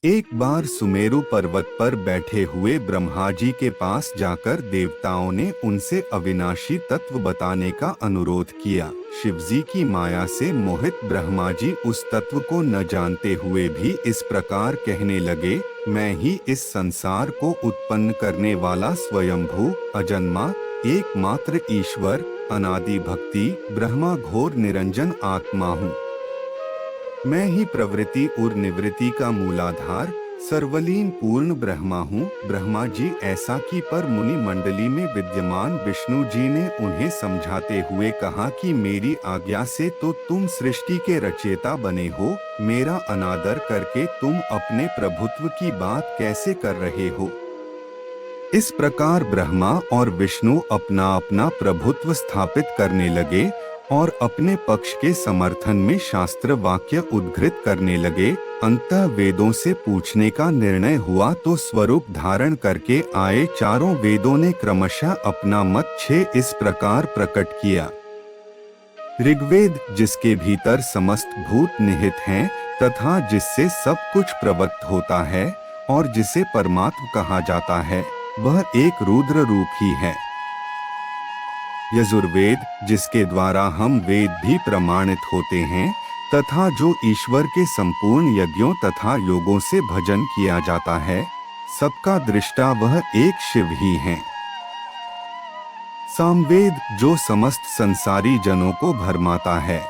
एक बार सुमेरु पर्वत पर बैठे हुए ब्रह्मा जी के पास जाकर देवताओं ने उनसे अविनाशी तत्व बताने का अनुरोध किया। शिवजी की माया से मोहित ब्रह्मा जी उस तत्व को न जानते हुए भी इस प्रकार कहने लगे, मैं ही इस संसार को उत्पन्न करने वाला स्वयंभू अजन्मा एकमात्र ईश्वर अनादि भक्ति ब्रह्मा घोर निरंजन आत्मा हूँ। मैं ही प्रवृत्ति और निवृत्ति का मूलाधार सर्वलीन पूर्ण ब्रह्मा हूँ। ब्रह्मा जी ऐसा कि पर मुनि मंडली में विद्यमान विष्णु जी ने उन्हें समझाते हुए कहा कि मेरी आज्ञा से तो तुम सृष्टि के रचयिता बने हो, मेरा अनादर करके तुम अपने प्रभुत्व की बात कैसे कर रहे हो। इस प्रकार ब्रह्मा और विष्णु अपना अपना प्रभुत्व स्थापित करने लगे और अपने पक्ष के समर्थन में शास्त्र वाक्य उद्धृत करने लगे। अंततः वेदों से पूछने का निर्णय हुआ तो स्वरूप धारण करके आए चारों वेदों ने क्रमशः अपना मत 6 इस प्रकार प्रकट किया। ऋग्वेद जिसके भीतर समस्त भूत निहित हैं तथा जिससे सब कुछ प्रवृत्त होता है और जिसे परमात्मा कहा जाता है, वह एक रुद्र रूप ही है। यजुर्वेद जिसके द्वारा हम वेद भी प्रमाणित होते हैं तथा जो ईश्वर के संपूर्ण यज्ञों तथा योगों से भजन किया जाता है, सबका दृष्टा वह एक शिव ही है। सामवेद जो समस्त संसारी जनों को भरमाता है,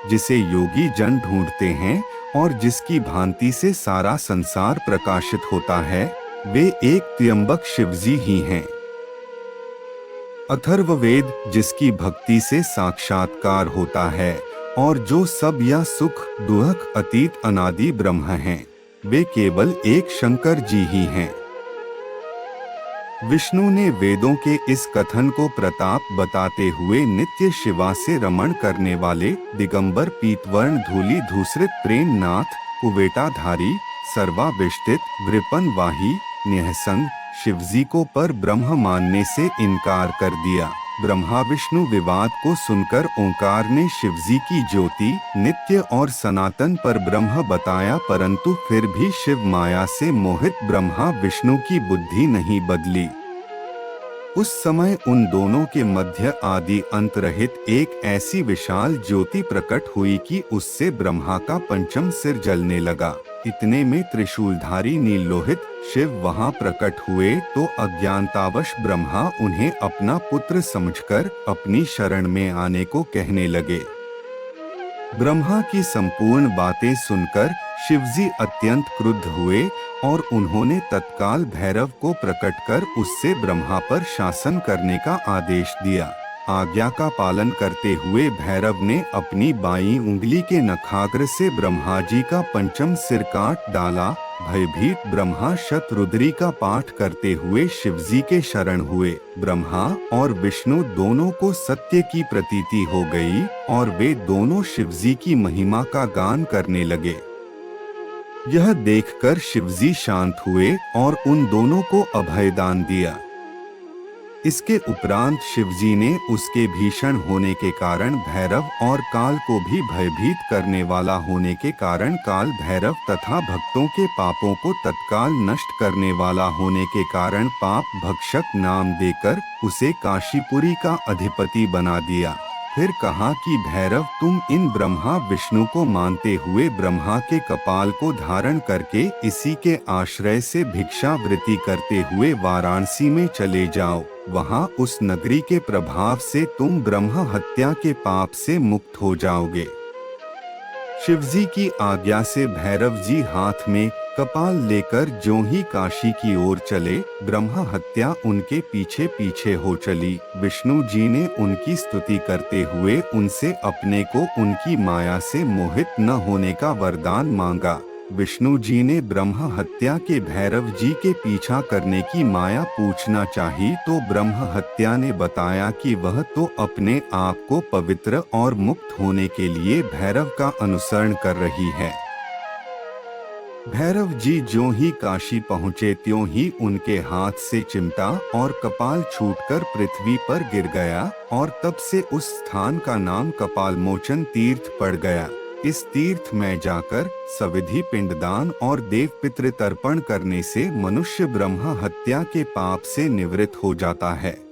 जिसे योगी जन ढूंढते हैं और जिसकी भांति से सारा संसार प्रकाशित होता है, वे एक त्र्यंबक शिवजी ही हैं। अथर्ववेद जिसकी भक्ति से साक्षात्कार होता है और जो सब या सुख दुख अतीत अनादि ब्रह्म हैं, वे केवल एक शंकर जी ही हैं। विष्णु ने वेदों के इस कथन को प्रताप बताते हुए नित्य शिवा से रमण करने वाले दिगंबर पीतवर्ण धूली धूसरित प्रेमनाथ कुवेटाधारी सर्वाविष्टित वृपन वाही निहसंग शिवजी को पर ब्रह्म मानने से इनकार कर दिया। ब्रह्मा विष्णु विवाद को सुनकर ओंकार ने शिवजी की ज्योति नित्य और सनातन पर ब्रह्म बताया, परंतु फिर भी शिव माया से मोहित ब्रह्मा विष्णु की बुद्धि नहीं बदली। उस समय उन दोनों के मध्य आदि अंत रहित एक ऐसी विशाल ज्योति प्रकट हुई कि उससे ब्रह्मा का पंचम सिर जलने लगा। इतने में त्रिशूलधारी नीललोहित शिव वहां प्रकट हुए तो अज्ञानतावश ब्रह्मा उन्हें अपना पुत्र समझकर अपनी शरण में आने को कहने लगे। ब्रह्मा की संपूर्ण बातें सुनकर शिवजी अत्यंत क्रुद्ध हुए और उन्होंने तत्काल भैरव को प्रकट कर उससे ब्रह्मा पर शासन करने का आदेश दिया। आज्ञा का पालन करते हुए भैरव ने अपनी बाईं उंगली के नखाग्र से ब्रह्मा जी का पंचम सिर काट डाला। भयभीत ब्रह्मा शतरुद्री का पाठ करते हुए शिवजी के शरण हुए। ब्रह्मा और विष्णु दोनों को सत्य की प्रतीति हो गई और वे दोनों शिवजी की महिमा का गान करने लगे। यह देखकर शिवजी शांत हुए और उन दोनों को अभयदान दिया। इसके उपरांत शिवजी ने उसके भीषण होने के कारण भैरव और काल को भी भयभीत करने वाला होने के कारण काल भैरव तथा भक्तों के पापों को तत्काल नष्ट करने वाला होने के कारण पाप भक्षक नाम देकर उसे काशीपुरी का अधिपति बना दिया। फिर कहा कि भैरव तुम इन ब्रह्मा विष्णु को मानते हुए ब्रह्मा के कपाल को धारण करके इसी के आश्रय से भिक्षावृत्ति करते हुए वाराणसी में चले जाओ। वहां उस नगरी के प्रभाव से तुम ब्रह्म हत्या के पाप से मुक्त हो जाओगे। शिवजी की आज्ञा से भैरव जी हाथ में कपाल लेकर ज्यों ही काशी की ओर चले, ब्रह्म हत्या उनके पीछे पीछे हो चली। विष्णु जी ने उनकी स्तुति करते हुए उनसे अपने को उनकी माया से मोहित न होने का वरदान मांगा। विष्णु जी ने ब्रह्म हत्या के भैरव जी के पीछा करने की माया पूछना चाही तो ब्रह्म हत्या ने बताया कि वह तो अपने आप को पवित्र और मुक्त होने के लिए भैरव का अनुसरण कर रही है। भैरव जी ज्यों ही काशी पहुँचे त्यों ही उनके हाथ से चिमटा और कपाल छूटकर पृथ्वी पर गिर गया और तब से उस स्थान का नाम कपाल मोचन तीर्थ पड़ गया। इस तीर्थ में जाकर सविधि पिंडदान और देव पितृ तर्पण करने से मनुष्य ब्रह्म हत्या के पाप से निवृत्त हो जाता है।